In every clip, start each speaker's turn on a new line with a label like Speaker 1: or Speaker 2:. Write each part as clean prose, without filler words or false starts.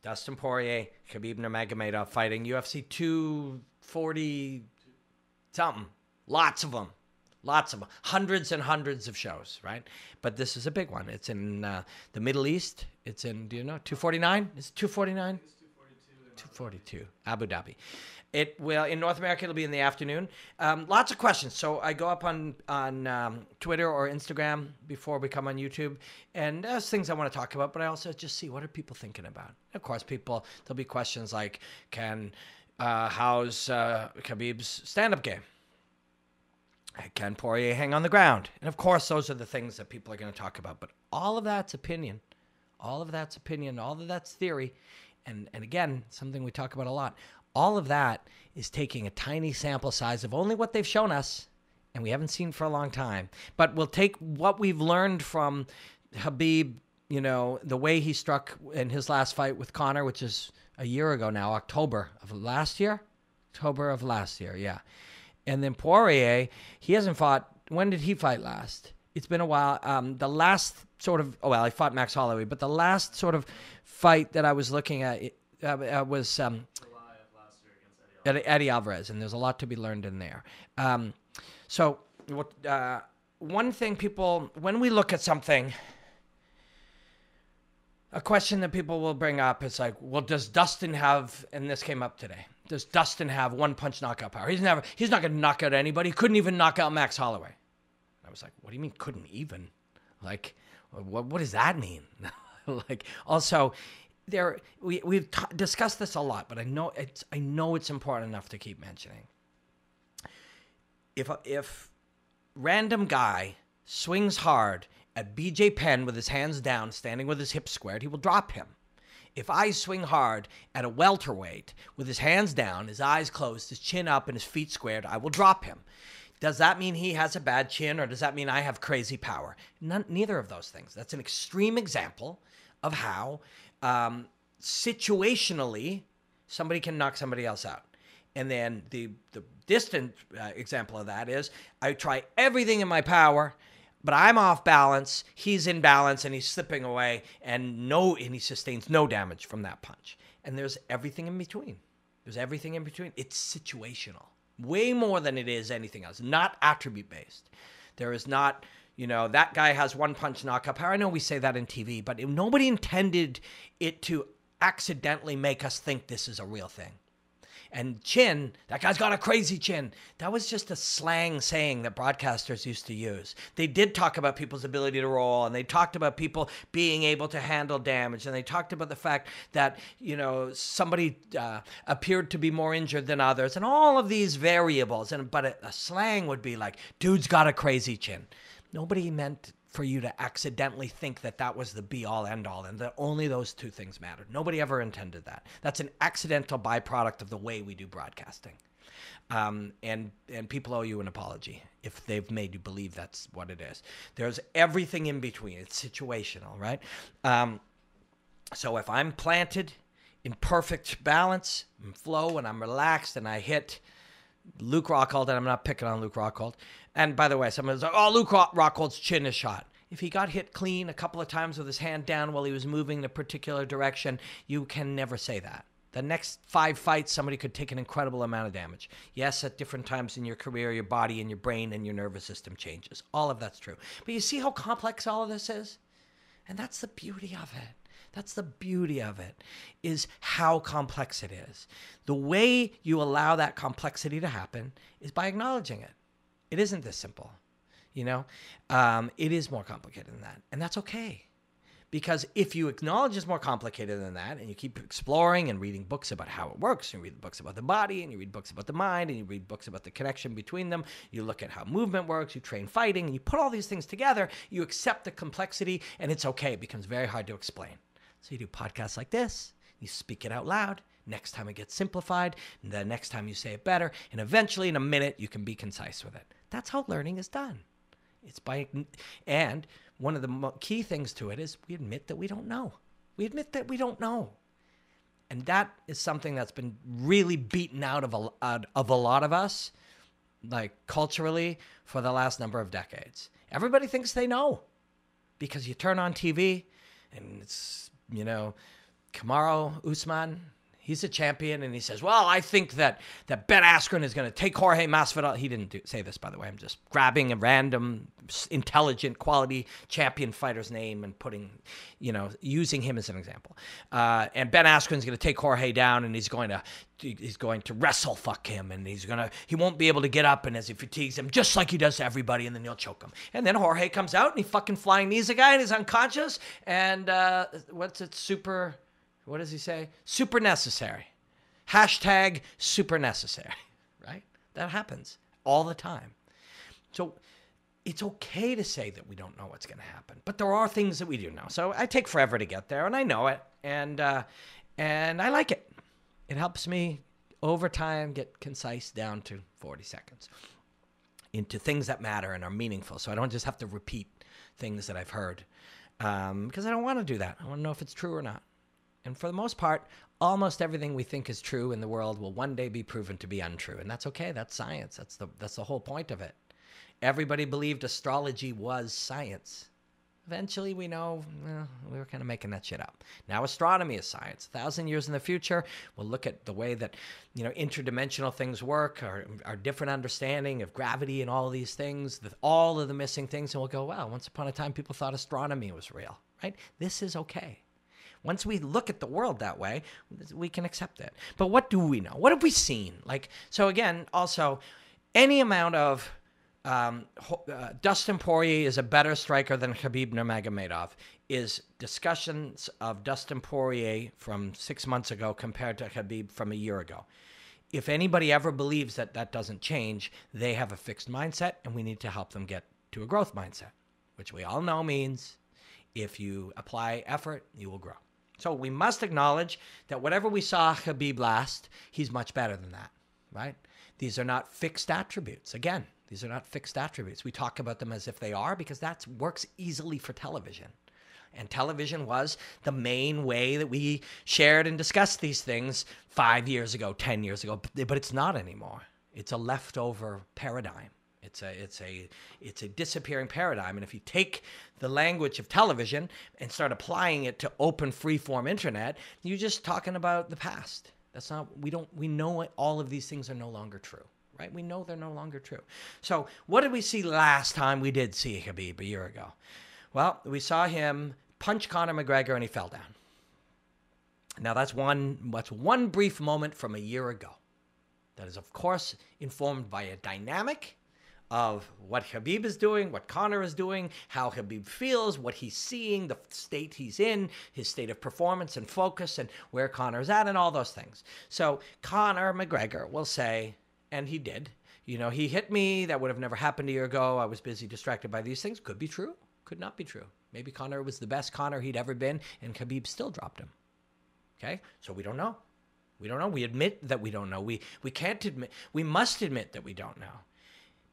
Speaker 1: Dustin Poirier, Khabib Nurmagomedov fighting UFC 240 something. Lots of them. Hundreds and hundreds of shows, right? But this is a big one. It's in the Middle East. It's in, do you know, 249? Is it 249?
Speaker 2: It's 242.
Speaker 1: 242, Abu Dhabi. It will, in North America, it'll be in the afternoon. Lots of questions. So I go up on Twitter or Instagram before we come on YouTube, and there's things I want to talk about, but I also just see what are people thinking about. Of course, there'll be questions like, how's Khabib's stand-up game? Can Poirier hang on the ground? And of course, those are the things that people are going to talk about. But all of that's opinion. All of that's theory. And again, something we talk about a lot. All of that is taking a tiny sample size of only what they've shown us, and we haven't seen for a long time. But we'll take what we've learned from Khabib, the way he struck in his last fight with Conor, which is a year ago now, October of last year, yeah. And then Poirier, he hasn't fought. When did he fight last? It's been a while. The last sort of, he fought Max Holloway, but the last sort of fight that I was looking at was
Speaker 2: July of last year against
Speaker 1: Eddie Alvarez, and there's a lot to be learned in there. So one thing when we look at something, a question that people will bring up is like, well, does Dustin have, and this came up today, does Dustin have one-punch knockout power? He's not going to knock out anybody. He couldn't even knock out Max Holloway. I was like, what do you mean couldn't even? Like, what does that mean? Like, also, we've discussed this a lot, but I know it's important enough to keep mentioning. If random guy swings hard at BJ Penn with his hands down, standing with his hips squared, he will drop him. If I swing hard at a welterweight with his hands down, his eyes closed, his chin up, and his feet squared, I will drop him. Does that mean he has a bad chin, or does that mean I have crazy power? Neither of those things. That's an extreme example of how situationally somebody can knock somebody else out. And then the distant example of that is I try everything in my power, but I'm off balance, he's in balance, and he's slipping away, and he sustains no damage from that punch. And there's everything in between. It's situational. Way more than it is anything else. Not attribute-based. There is not, that guy has one-punch knockout power. I know we say that in TV, but nobody intended it to accidentally make us think this is a real thing. And chin, that guy's got a crazy chin. That was just a slang saying that broadcasters used to use. They did talk about people's ability to roll, and they talked about people being able to handle damage, and they talked about the fact that, somebody appeared to be more injured than others, and all of these variables. But a slang would be like, dude's got a crazy chin. Nobody meant for you to accidentally think that was the be-all, end-all, and that only those two things mattered. Nobody ever intended that. That's an accidental byproduct of the way we do broadcasting. And people owe you an apology if they've made you believe that's what it is. There's everything in between. It's situational, right? So if I'm planted in perfect balance and flow, and I'm relaxed, and I hit Luke Rockhold, and I'm not picking on Luke Rockhold. And by the way, someone's like, Luke Rockhold's chin is shot. If he got hit clean a couple of times with his hand down while he was moving in a particular direction, you can never say that. The next 5 fights, somebody could take an incredible amount of damage. Yes, at different times in your career, your body and your brain and your nervous system changes. All of that's true. But you see how complex all of this is? And that's the beauty of it. That's the beauty of it, is how complex it is. The way you allow that complexity to happen is by acknowledging it. It isn't this simple, It is more complicated than that, and that's okay. Because if you acknowledge it's more complicated than that, and you keep exploring and reading books about how it works, and you read books about the body, and you read books about the mind, and you read books about the connection between them, you look at how movement works, you train fighting, and you put all these things together, you accept the complexity, and it's okay. It becomes very hard to explain. So you do podcasts like this, you speak it out loud. Next time it gets simplified, and the next time you say it better, and eventually in a minute you can be concise with it. That's how learning is done. And one of the key things to it is we admit that we don't know. And that is something that's been really beaten out of a lot of us, like culturally, for the last number of decades. Everybody thinks they know because you turn on TV and it's, Kamaru Usman, he's a champion, and he says, well, I think that Ben Askren is going to take Jorge Masvidal. He didn't say this, by the way. I'm just grabbing a random, intelligent, quality champion fighter's name and using him as an example. And Ben Askren's going to take Jorge down, and he's going to wrestle fuck him, and he won't be able to get up, and as he fatigues him, just like he does to everybody, and then he'll choke him. And then Jorge comes out, and he fucking flying knees a guy, and he's unconscious, and what does he say? Super necessary. Hashtag super necessary, right? That happens all the time. So it's okay to say that we don't know what's going to happen, but there are things that we do know. So I take forever to get there, and I know it, and I like it. It helps me over time get concise down to 40 seconds into things that matter and are meaningful. So I don't just have to repeat things that I've heard because I don't want to do that. I want to know if it's true or not. And for the most part, almost everything we think is true in the world will one day be proven to be untrue. And that's okay. That's science. That's the whole point of it. Everybody believed astrology was science. Eventually, we know we were kind of making that shit up. Now astronomy is science. 1,000 years in the future, we'll look at the way that interdimensional things work, our different understanding of gravity and all of these things, all of the missing things, and we'll go, wow, once upon a time people thought astronomy was real, right? This is okay. Once we look at the world that way, we can accept it. But what do we know? What have we seen? So again, also, any amount of Dustin Poirier is a better striker than Khabib Nurmagomedov is discussions of Dustin Poirier from 6 months ago compared to Khabib from a year ago. If anybody ever believes that that doesn't change, they have a fixed mindset, and we need to help them get to a growth mindset, which we all know means if you apply effort, you will grow. So we must acknowledge that whatever we saw Khabib last, he's much better than that, right? These are not fixed attributes. Again, these are not fixed attributes. We talk about them as if they are because that works easily for television. And television was the main way that we shared and discussed these things 5 years ago, 10 years ago, but it's not anymore. It's a leftover paradigm. It's a disappearing paradigm. And if you take the language of television and start applying it to open free-form internet, you're just talking about the past. We know all of these things are no longer true, right? We know they're no longer true. So what did we see last time we did see Khabib a year ago? Well, we saw him punch Conor McGregor and he fell down. Now that's one brief moment from a year ago. That is, of course, informed by a dynamic of what Khabib is doing, what Conor is doing, how Khabib feels, what he's seeing, the state he's in, his state of performance and focus, and where Conor's at, and all those things. So Conor McGregor will say, and he did, he hit me. That would have never happened a year ago. I was busy, distracted by these things. Could be true. Could not be true. Maybe Conor was the best Conor he'd ever been, and Khabib still dropped him. Okay? So we don't know. We don't know. We admit that we don't know. We can't admit. We must admit that we don't know.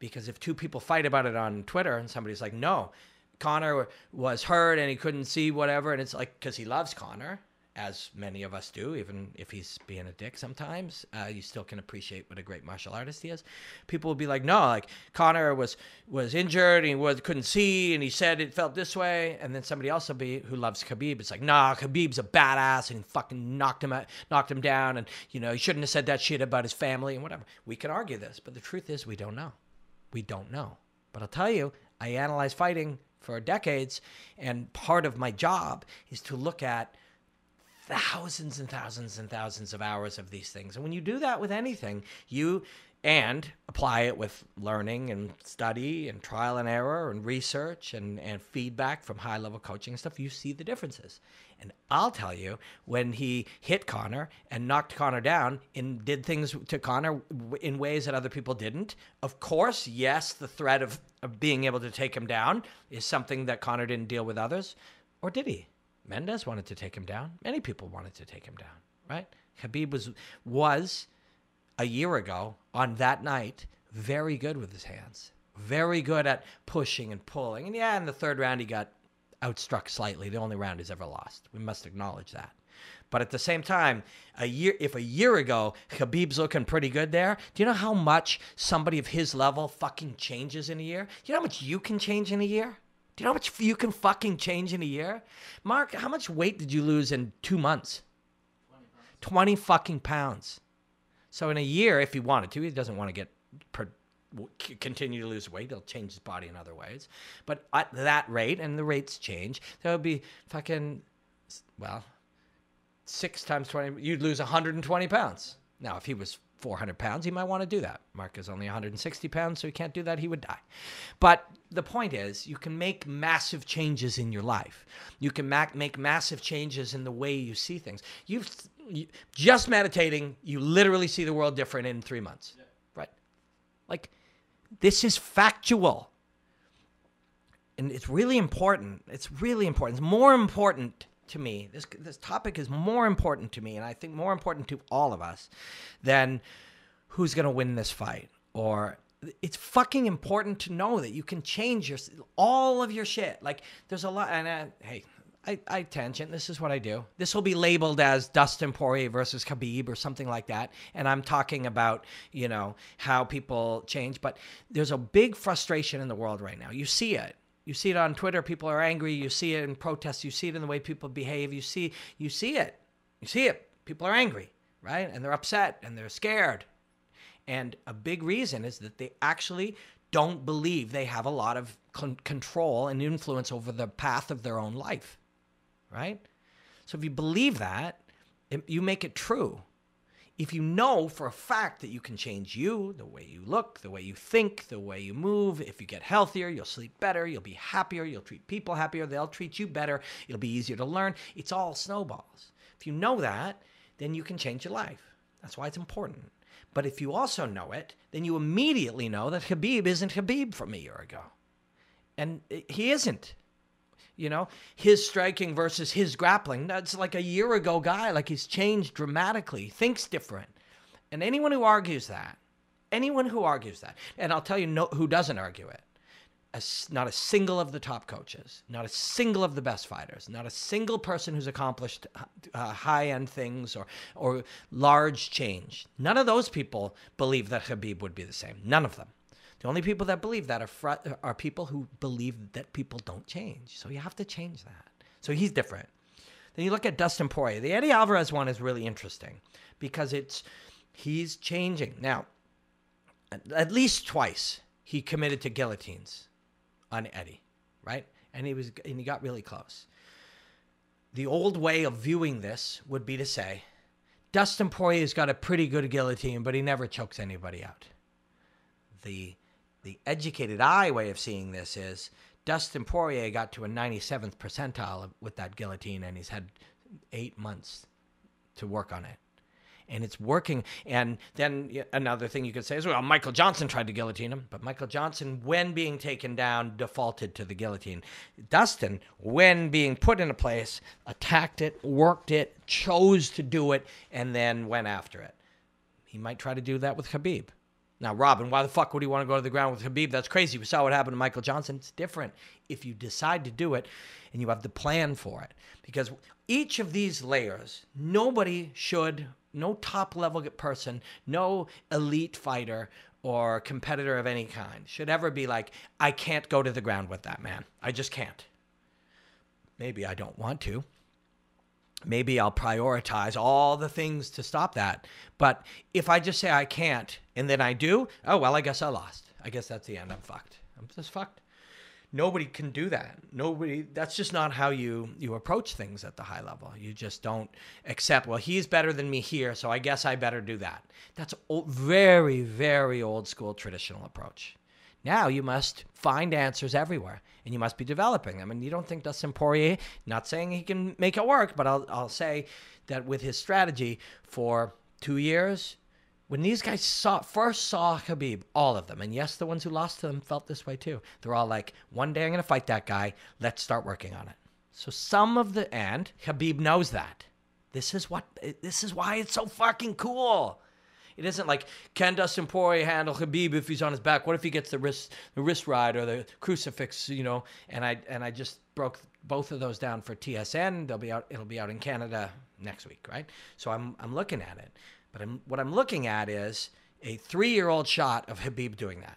Speaker 1: Because if two people fight about it on Twitter and somebody's like, no, Conor was hurt and he couldn't see whatever, and it's like, because he loves Conor, as many of us do, even if he's being a dick sometimes, you still can appreciate what a great martial artist he is. People will be like, no, like Conor was injured and he couldn't see and he said it felt this way. And then somebody else will be who loves Khabib. It's like, nah, Khabib's a badass and he fucking knocked him down, and he shouldn't have said that shit about his family and whatever. We can argue this, but the truth is we don't know. We don't know. But I'll tell you, I analyze fighting for decades, and part of my job is to look at thousands and thousands and thousands of hours of these things. And when you do that with anything, and apply it with learning and study and trial and error and research and feedback from high-level coaching and stuff, you see the differences. And I'll tell you, when he hit Conor and knocked Conor down and did things to Conor in ways that other people didn't, of course, yes, the threat of being able to take him down is something that Conor didn't deal with others. Or did he? Mendes wanted to take him down. Many people wanted to take him down, right? Khabib was a year ago on that night very good with his hands. Very good at pushing and pulling. And yeah, in the third round he got outstruck slightly, the only round he's ever lost. We must acknowledge that. But at the same time, if a year ago Khabib's looking pretty good there, do you know how much somebody of his level fucking changes in a year? Do you know how much you can change in a year? Do you know how much you can fucking change in a year? Mark, how much weight did you lose in 2 months? 20 fucking pounds. So in a year, if he wanted to, he doesn't want to continue to lose weight. He'll change his body in other ways. But at that rate, and the rates change, that would be fucking, well, 6 times 20, you'd lose 120 pounds. Now, if he was 400 pounds, he might want to do that. Mark is only 160 pounds, so he can't do that. He would die. But the point is, you can make massive changes in your life. You can make massive changes in the way you see things. Just meditating, you literally see the world different in 3 months. Yeah. Right? Like, this is factual. And it's really important. It's really important. It's more important to me. This topic is more important to me, and I think more important to all of us than who's going to win this fight. Or it's fucking important to know that you can change all of your shit. Like, there's a lot, and hey, I tangent. This is what I do. This will be labeled as Dustin Poirier versus Khabib or something like that. And I'm talking about, how people change. But there's a big frustration in the world right now. You see it. You see it on Twitter. People are angry. You see it in protests. You see it in the way people behave. You see it. You see it. People are angry, right? And they're upset and they're scared. And a big reason is that they actually don't believe they have a lot of control and influence over the path of their own life, right? So if you believe that, you make it true. If you know for a fact that you can change you, the way you look, the way you think, the way you move, if you get healthier, you'll sleep better, you'll be happier, you'll treat people happier, they'll treat you better, it'll be easier to learn. It's all snowballs. If you know that, then you can change your life. That's why it's important. But if you also know it, then you immediately know that Khabib isn't Khabib from a year ago. And he isn't. His striking versus his grappling, that's like a year ago guy, like he's changed dramatically, thinks different. And anyone who argues that, and I'll tell you who doesn't argue it, not a single of the top coaches, not a single of the best fighters, not a single person who's accomplished high-end things or large change. None of those people believe that Khabib would be the same. None of them. The only people that believe that are people who believe that people don't change. So you have to change that. So he's different. Then you look at Dustin Poirier. The Eddie Alvarez one is really interesting because he's changing. Now, at least twice he committed to guillotines on Eddie, right? And he got really close. The old way of viewing this would be to say, Dustin Poirier's got a pretty good guillotine, but he never chokes anybody out. The educated eye way of seeing this is Dustin Poirier got to a 97th percentile with that guillotine, and he's had 8 months to work on it. And it's working. And then another thing you could say is, well, Michael Johnson tried to guillotine him, but Michael Johnson, when being taken down, defaulted to the guillotine. Dustin, when being put in a place, attacked it, worked it, chose to do it, and then went after it. He might try to do that with Khabib. Now, Robin, why the fuck would he want to go to the ground with Khabib? That's crazy. We saw what happened to Michael Johnson. It's different if you decide to do it and you have the plan for it. Because each of these layers, no top-level person, no elite fighter or competitor of any kind should ever be like, I can't go to the ground with that man. I just can't. Maybe I don't want to. Maybe I'll prioritize all the things to stop that. But if I just say I can't and then I do, oh, well, I guess I lost. I guess that's the end. I'm fucked. I'm just fucked. Nobody can do that. That's just not how you approach things at the high level. You just don't accept, well, he's better than me here, so I guess I better do that. That's a very, very old school traditional approach. Now you must find answers everywhere, and you must be developing them. And you don't think Dustin Poirier, not saying he can make it work, but I'll say that with his strategy for 2 years, when these guys first saw Khabib, all of them, and yes, the ones who lost to them felt this way too. They're all like, one day I'm going to fight that guy. Let's start working on it. So and Khabib knows that. This is why it's so fucking cool. It isn't like, can Dustin Poirier handle Khabib if he's on his back? What if he gets the wrist ride or the crucifix, And I just broke both of those down for TSN. It'll be out in Canada next week, right? So I'm looking at it. But what I'm looking at is a 3-year-old shot of Khabib doing that.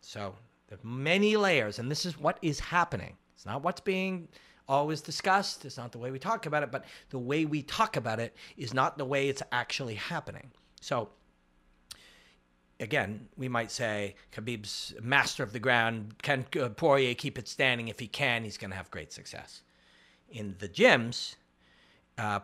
Speaker 1: So there's many layers, and this is what is happening. It's not what's being always discussed. It's not the way we talk about it, but the way we talk about it is not the way it's actually happening. So again, we might say Khabib's master of the ground. Can Poirier keep it standing? If he can, he's going to have great success. In the gyms,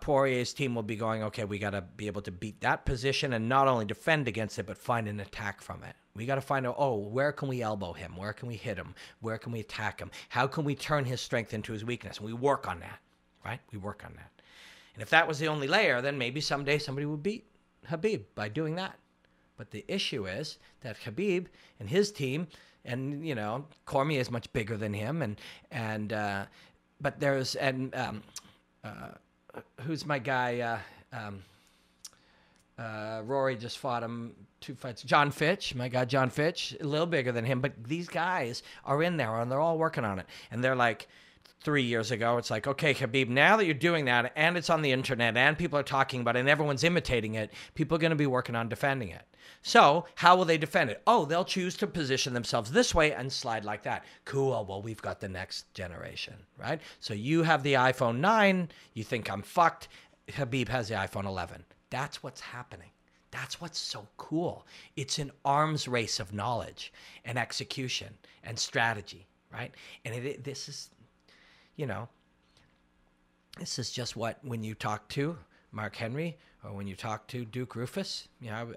Speaker 1: Poirier's team will be going, okay, we got to be able to beat that position and not only defend against it, but find an attack from it. We got to find out, where can we elbow him? Where can we hit him? Where can we attack him? How can we turn his strength into his weakness? And we work on that, right? We work on that. And if that was the only layer, then maybe someday somebody would beat Khabib by doing that. But the issue is that Khabib and his team, and Cormier is much bigger than him, but there's who's my guy? Rory just fought him 2 fights. John Fitch, my guy John Fitch, a little bigger than him, but these guys are in there and they're all working on it. And they're like, 3 years ago, it's like, okay, Khabib, now that you're doing that and it's on the internet and people are talking about it and everyone's imitating it, people are going to be working on defending it. So how will they defend it? They'll choose to position themselves this way and slide like that. Cool. Well, we've got the next generation, right? So you have the iPhone 9. You think I'm fucked. Khabib has the iPhone 11. That's what's happening. That's what's so cool. It's an arms race of knowledge and execution and strategy, right? And this is... this is just what, when you talk to Mark Henry or when you talk to Duke Rufus,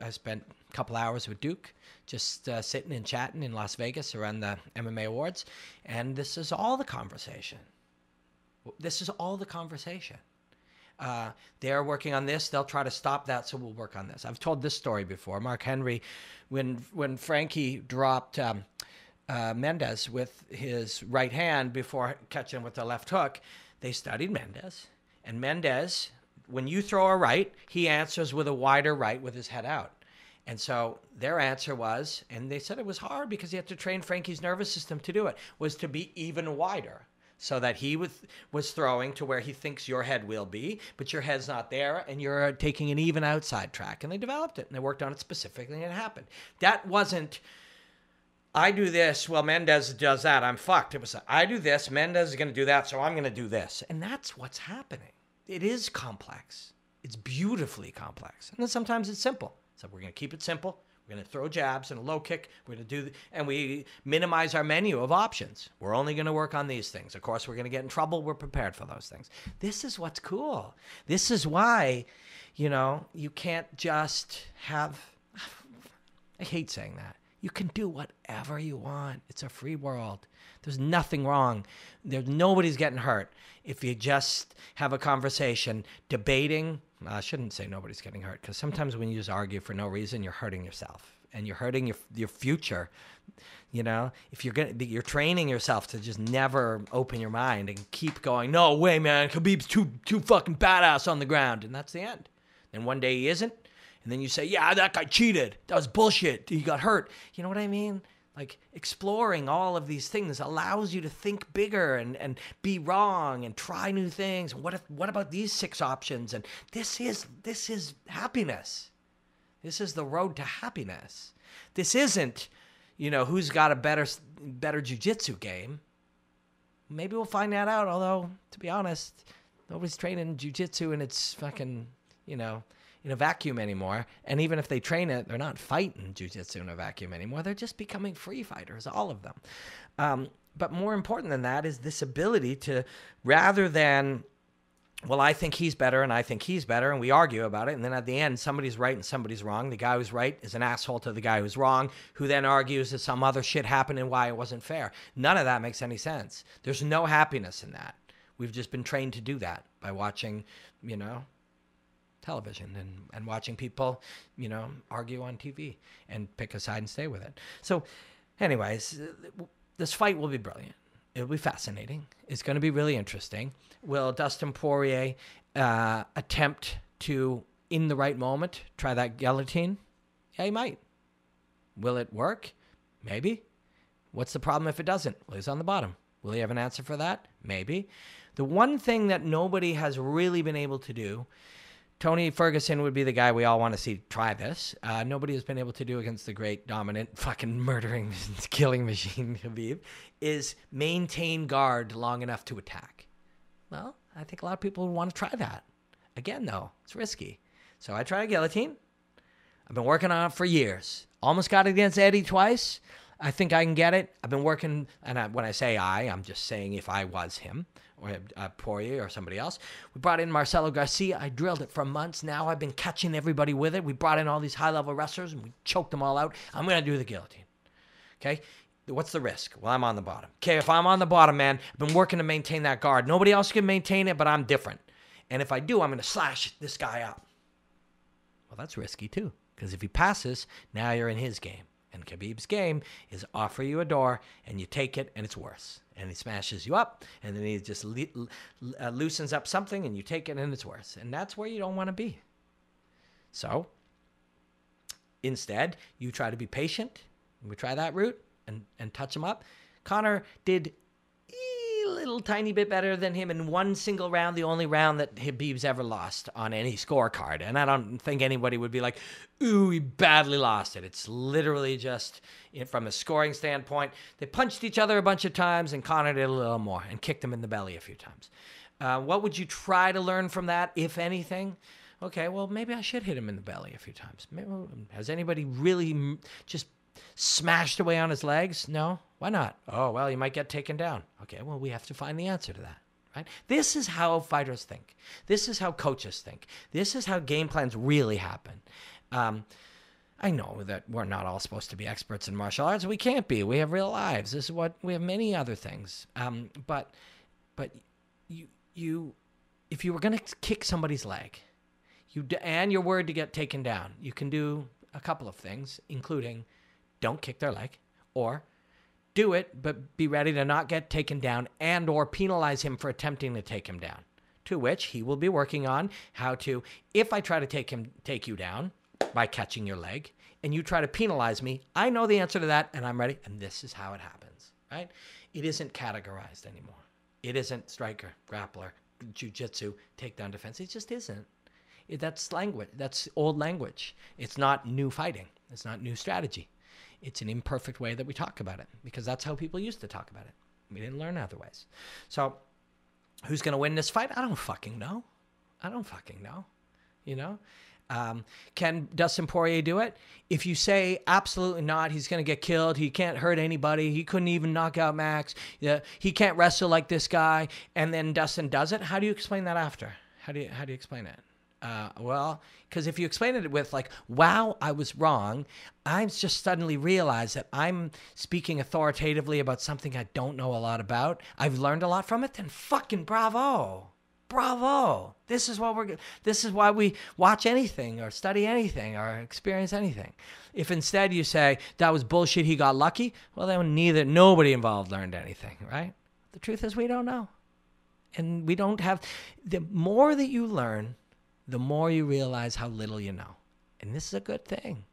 Speaker 1: I spent a couple hours with Duke just sitting and chatting in Las Vegas around the MMA awards. And this is all the conversation. They're working on this. They'll try to stop that. So we'll work on this. I've told this story before. Mark Henry, when Frankie dropped, Mendez with his right hand before catching with the left hook, they studied Mendez. And Mendez, when you throw a right, he answers with a wider right with his head out. And so their answer was, and they said it was hard because you had to train Frankie's nervous system to do it, was to be even wider so that he was throwing to where he thinks your head will be, but your head's not there and you're taking an even outside track. And they developed it and they worked on it specifically and it happened. That wasn't, I do this, well, Mendez does that, I'm fucked. It was, I do this, Mendez is going to do that, so I'm going to do this. And that's what's happening. It is complex. It's beautifully complex. And then sometimes it's simple. So we're going to keep it simple. We're going to throw jabs and a low kick. We're going to and we minimize our menu of options. We're only going to work on these things. Of course, we're going to get in trouble. We're prepared for those things. This is what's cool. This is why, you can't just have, I hate saying that. You can do whatever you want. It's a free world. There's nothing wrong. Nobody's getting hurt. If you just have a conversation debating, I shouldn't say nobody's getting hurt, because sometimes when you just argue for no reason, you're hurting yourself and you're hurting your future. If you're training yourself to just never open your mind and keep going, no way, man, Khabib's too fucking badass on the ground, and that's the end. And one day he isn't. And then you say, yeah, that guy cheated. That was bullshit. He got hurt. You know what I mean? Like, exploring all of these things allows you to think bigger and be wrong and try new things. What about these 6 options? And this is happiness. This is the road to happiness. This isn't, who's got a better jiu-jitsu game. Maybe we'll find that out. Although, to be honest, nobody's training jiu-jitsu and it's fucking, in a vacuum anymore. And even if they train it, they're not fighting jiu-jitsu in a vacuum anymore. They're just becoming free fighters, all of them. But more important than that is this ability to, rather than, well, I think he's better and I think he's better, and we argue about it, and then at the end, somebody's right and somebody's wrong. The guy who's right is an asshole to the guy who's wrong, who then argues that some other shit happened and why it wasn't fair. None of that makes any sense. There's no happiness in that. We've just been trained to do that by watching, television and watching people, argue on TV and pick a side and stay with it. So anyways, this fight will be brilliant. It'll be fascinating. It's going to be really interesting. Will Dustin Poirier attempt to, in the right moment, try that guillotine? Yeah, he might. Will it work? Maybe. What's the problem if it doesn't? Well, he's on the bottom. Will he have an answer for that? Maybe. The one thing that nobody has really been able to do, Tony Ferguson would be the guy we all want to see try this. Nobody has been able to do against the great, dominant, fucking murdering, killing machine Khabib, is maintain guard long enough to attack. Well, I think a lot of people would want to try that. Again, though, it's risky. So I tried a guillotine. I've been working on it for years. Almost got it against Eddie twice. I think I can get it. I've been working, and when I say I'm just saying if I was him or Poirier or somebody else. We brought in Marcelo Garcia. I drilled it for months. Now I've been catching everybody with it. We brought in all these high-level wrestlers, and we choked them all out. I'm going to do the guillotine. Okay? What's the risk? Well, I'm on the bottom. Okay, if I'm on the bottom, man, I've been working to maintain that guard. Nobody else can maintain it, but I'm different. And if I do, I'm going to slash this guy up. Well, that's risky, too, because if he passes, now you're in his game. And Khabib's game is offer you a door, and you take it, and it's worse. And he smashes you up, and then he just loosens up something, and you take it, and it's worse. And that's where you don't want to be. So instead, you try to be patient. We try that route and touch him up. Conor did a little tiny bit better than him in one single round, the only round that Khabib's ever lost on any scorecard. And I don't think anybody would be like, ooh, he badly lost it. It's literally just, from a scoring standpoint, they punched each other a bunch of times, and Conor did a little more and kicked him in the belly a few times. What would you try to learn from that, if anything? Okay, well, maybe I should hit him in the belly a few times. Maybe, has anybody really just smashed away on his legs? No? Why not? Oh, well, you might get taken down. Okay, well, we have to find the answer to that, right? This is how fighters think. This is how coaches think. This is how game plans really happen. I know that we're not all supposed to be experts in martial arts. We can't be. We have real lives. This is what we have, many other things. But you if you were going to kick somebody's leg, and you're worried to get taken down, you can do a couple of things, including don't kick their leg, or do it, but be ready to not get taken down, and or penalize him for attempting to take him down, to which he will be working on how to, if I try to take you down by catching your leg, and you try to penalize me, I know the answer to that, and I'm ready, and this is how it happens, right? It isn't categorized anymore. It isn't striker, grappler, jiu-jitsu, takedown defense. It just isn't. That's language. That's old language. It's not new fighting. It's not new strategy. It's an imperfect way that we talk about it, because that's how people used to talk about it. We didn't learn other ways. So who's going to win this fight? I don't fucking know. You know? Can Dustin Poirier do it? If you say absolutely not, he's going to get killed. He can't hurt anybody. He couldn't even knock out Max. He can't wrestle like this guy. And then Dustin does it. How do you explain that after? How do you explain it? Well, because if you explain it with like, wow, I was wrong, I just suddenly realized that I'm speaking authoritatively about something I don't know a lot about. I've learned a lot from it. Then fucking bravo. This is why we watch anything or study anything or experience anything. If instead you say that was bullshit, he got lucky, well, then nobody involved learned anything, right? The truth is we don't know. And we don't have, the more that you learn, the more you realize how little you know. And this is a good thing.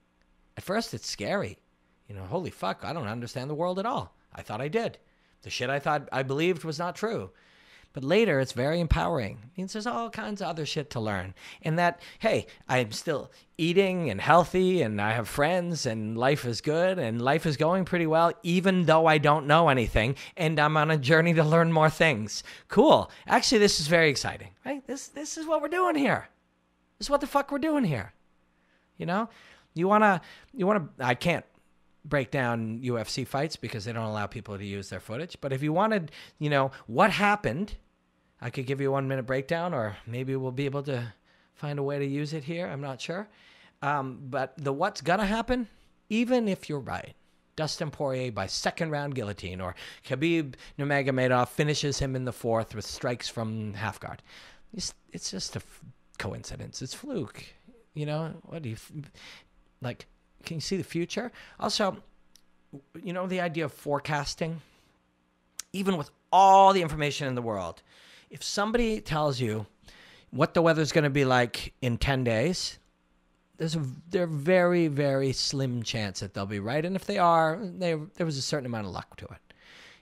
Speaker 1: At first, it's scary. Holy fuck, I don't understand the world at all. I thought I did. The shit I thought I believed was not true. But later, it's very empowering. It means there's all kinds of other shit to learn. And that, hey, I'm still eating and healthy, and I have friends, and life is good, and life is going pretty well, even though I don't know anything, and I'm on a journey to learn more things. Cool. Actually, this is very exciting, right? This is what we're doing here. This is what the fuck we're doing here. You wanna, I can't break down UFC fights because they don't allow people to use their footage. But if you wanted, what happened, I could give you a 1-minute breakdown, or maybe we'll be able to find a way to use it here. I'm not sure. But what's gonna happen, even if you're right, Dustin Poirier by second round guillotine, or Khabib Nurmagomedov finishes him in the fourth with strikes from half guard. It's just a coincidence. It's fluke. What do you like? Can you see the future? Also, the idea of forecasting, even with all the information in the world, if somebody tells you what the weather's going to be like in 10 days, there's a very, very slim chance that they'll be right. And if they are, there was a certain amount of luck to it.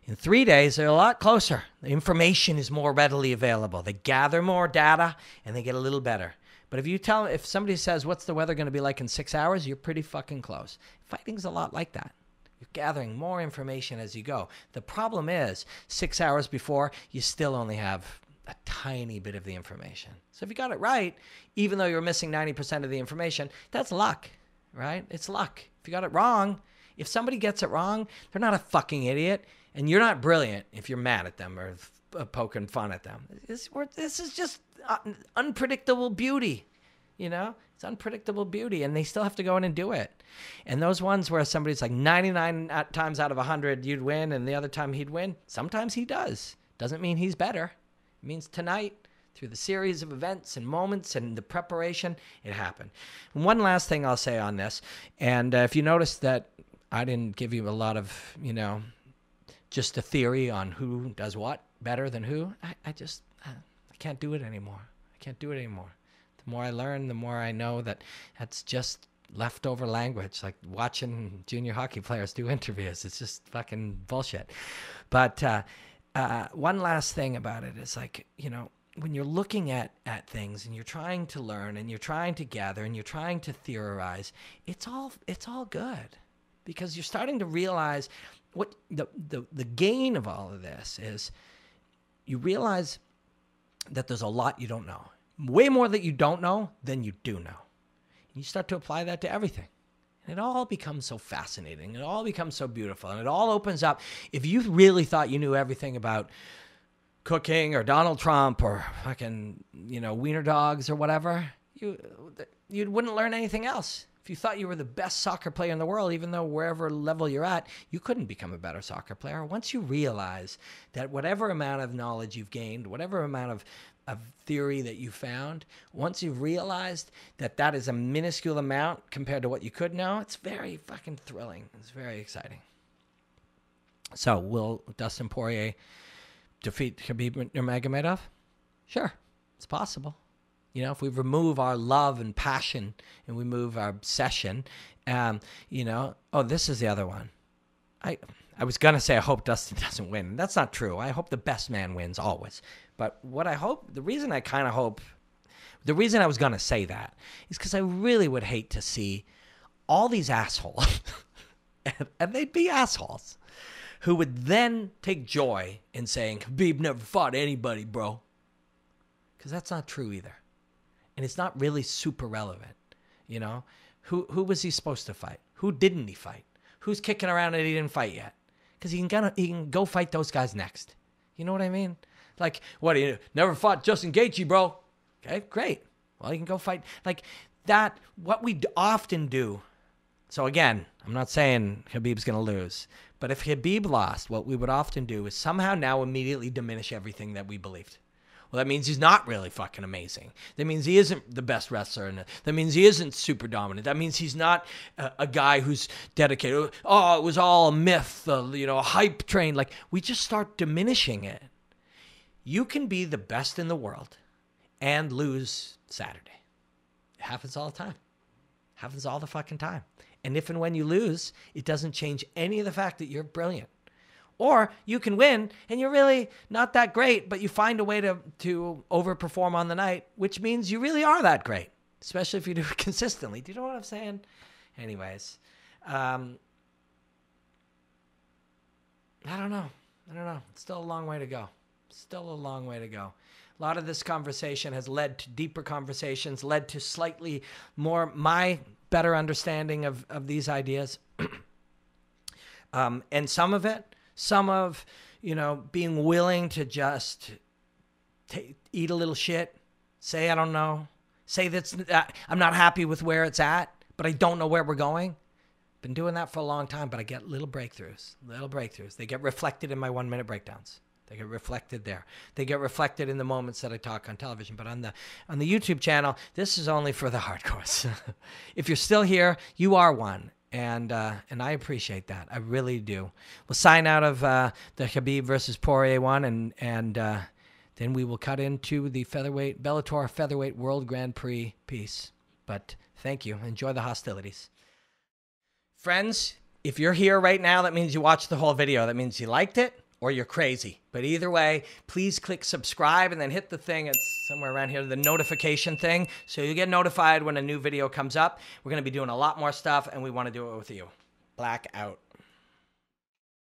Speaker 1: In 3 days, they're a lot closer. The information is more readily available. They gather more data, and they get a little better. But if somebody says, what's the weather going to be like in 6 hours, you're pretty fucking close. Fighting's a lot like that. You're gathering more information as you go. The problem is, 6 hours before, you still only have a tiny bit of the information. So if you got it right, even though you're missing 90% of the information, that's luck, right? It's luck. If you got it wrong, if somebody gets it wrong, they're not a fucking idiot, and you're not brilliant if you're mad at them or poking fun at them. This is just unpredictable beauty, you know? It's unpredictable beauty, and they still have to go in and do it. And those ones where somebody's like 99 times out of 100 you'd win, and the other time he'd win, sometimes he does. Doesn't mean he's better. It means tonight, through the series of events and moments and the preparation, it happened. And one last thing I'll say on this, and if you notice that I didn't give you a lot of, you know, just a theory on who does what better than who, I can't do it anymore. I can't do it anymore. The more I learn, the more I know that that's just leftover language, like watching junior hockey players do interviews. It's just fucking bullshit. But one last thing about it is, like, you know, when you're looking at things and you're trying to learn and you're trying to gather and you're trying to theorize, it's all good, because you're starting to realize what the gain of all of this is. You realize that there's a lot you don't know, way more that you don't know than you do know. And you start to apply that to everything. And it all becomes so fascinating. It all becomes so beautiful. And it all opens up. If you really thought you knew everything about cooking or Donald Trump or fucking, you know, wiener dogs or whatever, you wouldn't learn anything else. If you thought you were the best soccer player in the world, even though wherever level you're at, you couldn't become a better soccer player. Once you realize that whatever amount of knowledge you've gained, whatever amount of theory that you found, once you've realized that that is a minuscule amount compared to what you could know, it's very fucking thrilling. It's very exciting. So will Dustin Poirier defeat Khabib Nurmagomedov? Sure, it's possible. You know, if we remove our love and passion and we move our obsession, you know, oh, this is the other one. I was going to say I hope Dustin doesn't win. That's not true. I hope the best man wins always. But what I hope, the reason I was going to say that is because I really would hate to see all these assholes, and they'd be assholes, who would then take joy in saying, Khabib never fought anybody, bro. Because that's not true either. And it's not really super relevant, you know? Who was he supposed to fight? Who didn't he fight? Who's kicking around that he didn't fight yet? Because he can go fight those guys next. You know what I mean? Like, what, he never fought Justin Gaethje, bro? Okay, great. Well, he can go fight. Like, that, what we often do. So again, I'm not saying Khabib's going to lose. But if Khabib lost, what we would often do is somehow now immediately diminish everything that we believed. Well, that means he's not really fucking amazing. That means he isn't the best wrestler. And that means he isn't super dominant. That means he's not a guy who's dedicated. Oh, it was all a myth, you know, a hype train. Like, we just start diminishing it. You can be the best in the world and lose Saturday. It happens all the time. It happens all the fucking time. And if and when you lose, it doesn't change any of the fact that you're brilliant. Or you can win and you're really not that great, but you find a way to overperform on the night, which means you really are that great, especially if you do it consistently. Do you know what I'm saying? Anyways, I don't know. It's still a long way to go. A lot of this conversation has led to deeper conversations, led to slightly more my better understanding of these ideas. And some of, you know, being willing to just eat a little shit, say, I don't know, say that I'm not happy with where it's at, but I don't know where we're going. Been doing that for a long time, but I get little breakthroughs. They get reflected in my 1-minute breakdowns. They get reflected there. They get reflected in the moments that I talk on television. But on the YouTube channel, this is only for the hardcores. If you're still here, you are one. And I appreciate that. I really do. We'll sign out of the Khabib versus Poirier one, and then we will cut into the Bellator Featherweight World Grand Prix piece. But thank you. Enjoy the hostilities. Friends, if you're here right now, that means you watched the whole video. That means you liked it or you're crazy. But either way, please click subscribe and then hit the thing. It's somewhere around here, the notification thing, so you get notified when a new video comes up. We're going to be doing a lot more stuff, and we want to do it with you. Black out.